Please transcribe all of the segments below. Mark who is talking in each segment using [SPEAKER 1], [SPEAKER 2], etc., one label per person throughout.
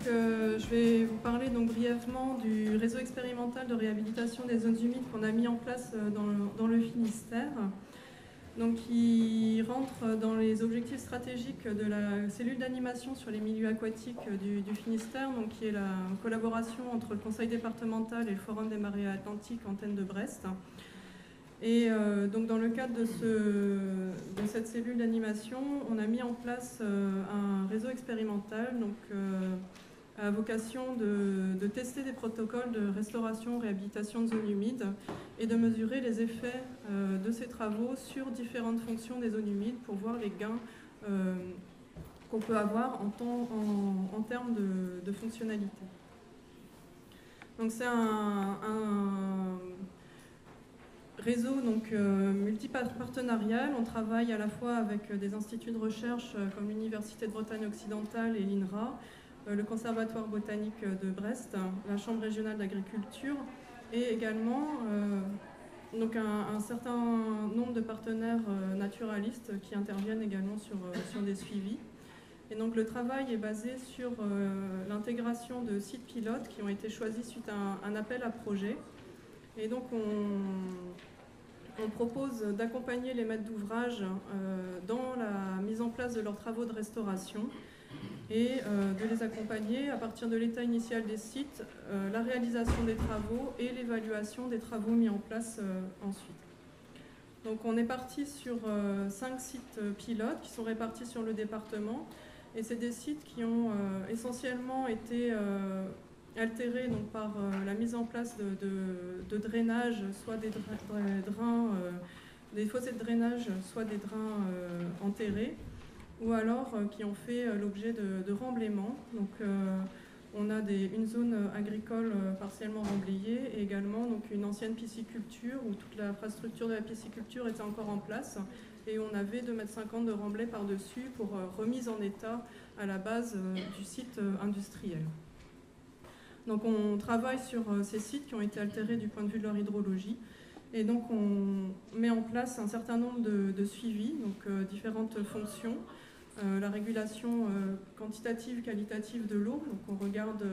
[SPEAKER 1] je vais vous parler donc brièvement du réseau expérimental de réhabilitation des zones humides qu'on a mis en place dans le Finistère. Donc, il rentre dans les objectifs stratégiques de la cellule d'animation sur les milieux aquatiques du Finistère, donc, qui est la collaboration entre le Conseil départemental et le Forum des marées atlantiques Antenne de Brest. Et donc dans le cadre de cette cellule d'animation, on a mis en place un réseau expérimental donc, à vocation de tester des protocoles de restauration, réhabilitation de zones humides et de mesurer les effets de ces travaux sur différentes fonctions des zones humides pour voir les gains qu'on peut avoir en termes de fonctionnalité. Donc c'est un réseau donc, multipartenarial. On travaille à la fois avec des instituts de recherche comme l'Université de Bretagne occidentale et l'INRA, le Conservatoire botanique de Brest, la Chambre régionale d'agriculture et également donc un certain nombre de partenaires naturalistes qui interviennent également sur des suivis. Et donc le travail est basé sur l'intégration de sites pilotes qui ont été choisis suite à un appel à projet. Et donc on propose d'accompagner les maîtres d'ouvrage dans la mise en place de leurs travaux de restauration et de les accompagner à partir de l'état initial des sites, la réalisation des travaux et l'évaluation des travaux mis en place ensuite. Donc on est parti sur 5 sites pilotes qui sont répartis sur le département et c'est des sites qui ont essentiellement été altérés donc, par la mise en place de drainage, soit des drains, des fossés de drainage, soit des drains enterrés, ou alors qui ont fait l'objet de remblaiements. Donc, on a une zone agricole partiellement remblayée et également donc, une ancienne pisciculture où toute l'infrastructure de la pisciculture était encore en place et on avait 2,50 m de remblai par-dessus pour remise en état à la base du site industriel. Donc on travaille sur ces sites qui ont été altérés du point de vue de leur hydrologie et donc on met en place un certain nombre de suivis, donc différentes fonctions. La régulation quantitative, qualitative de l'eau, donc on regarde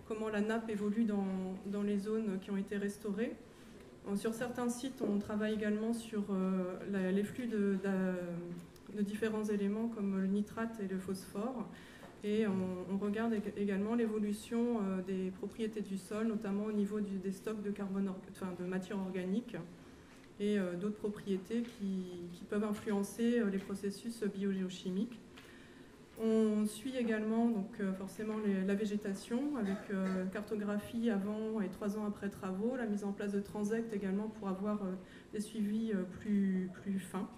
[SPEAKER 1] comment la nappe évolue dans les zones qui ont été restaurées. Sur certains sites, on travaille également sur les flux de différents éléments comme le nitrate et le phosphore. Et on regarde également l'évolution des propriétés du sol, notamment au niveau des stocks de carbone, de matière organique et d'autres propriétés qui peuvent influencer les processus biogéochimiques. On suit également donc, forcément la végétation avec cartographie avant et 3 ans après travaux, la mise en place de transects également pour avoir des suivis plus fins.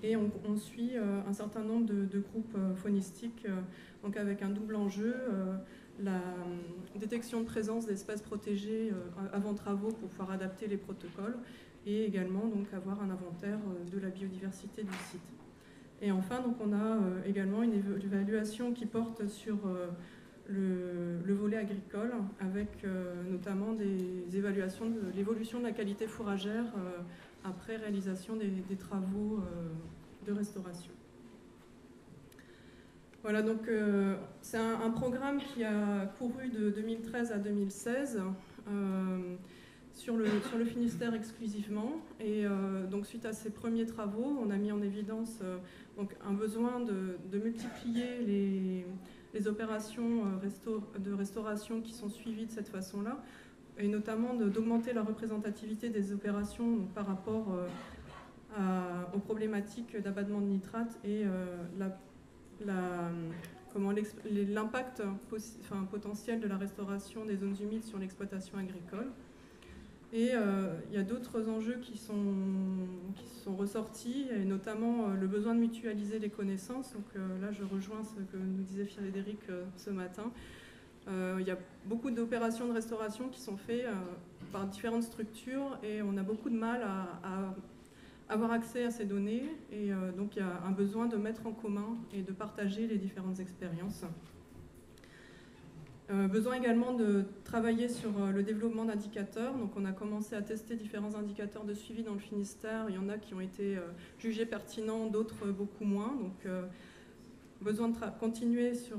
[SPEAKER 1] Et on suit un certain nombre de groupes faunistiques, donc avec un double enjeu, la détection de présence d'espèces protégées avant travaux pour pouvoir adapter les protocoles et également donc, avoir un inventaire de la biodiversité du site. Et enfin, donc, on a également une évaluation qui porte sur le volet agricole avec notamment des évaluations de l'évolution de la qualité fourragère après réalisation des travaux de restauration. Voilà, donc c'est un programme qui a couru de 2013 à 2016 sur le Finistère exclusivement. Et donc suite à ces premiers travaux, on a mis en évidence donc, un besoin de multiplier les opérations de restauration qui sont suivies de cette façon-là, et notamment d'augmenter la représentativité des opérations donc, par rapport aux problématiques d'abattement de nitrate et l'impact potentiel de la restauration des zones humides sur l'exploitation agricole. Et il y a d'autres enjeux qui sont ressortis, et notamment le besoin de mutualiser les connaissances. Donc là, je rejoins ce que nous disait Frédéric ce matin. Il y a beaucoup d'opérations de restauration qui sont faites par différentes structures et on a beaucoup de mal à avoir accès à ces données. Et donc il y a un besoin de mettre en commun et de partager les différentes expériences. Besoin également de travailler sur le développement d'indicateurs. Donc on a commencé à tester différents indicateurs de suivi dans le Finistère. Il y en a qui ont été jugés pertinents, d'autres beaucoup moins. Donc besoin de continuer sur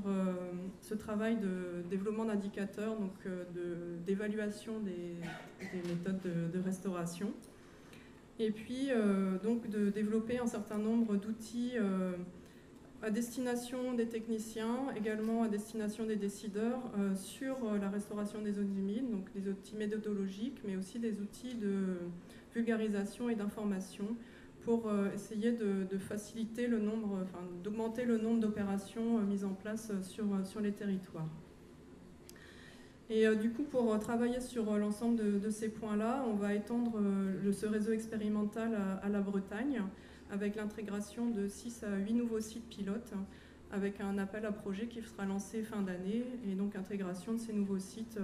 [SPEAKER 1] ce travail de développement d'indicateurs, donc d'évaluation des méthodes de restauration. Et puis donc de développer un certain nombre d'outils à destination des techniciens, également à destination des décideurs sur la restauration des zones humides, donc des outils méthodologiques, mais aussi des outils de vulgarisation et d'information pour essayer de faciliter le nombre, enfin, d'augmenter le nombre d'opérations mises en place sur les territoires. Et du coup, pour travailler sur l'ensemble de ces points-là, on va étendre ce réseau expérimental à la Bretagne, avec l'intégration de 6 à 8 nouveaux sites pilotes, avec un appel à projet qui sera lancé fin d'année, et donc intégration de ces nouveaux sites,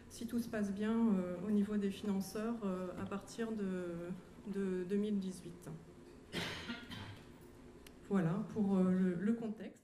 [SPEAKER 1] si tout se passe bien, au niveau des financeurs, à partir de 2018. Voilà pour le contexte.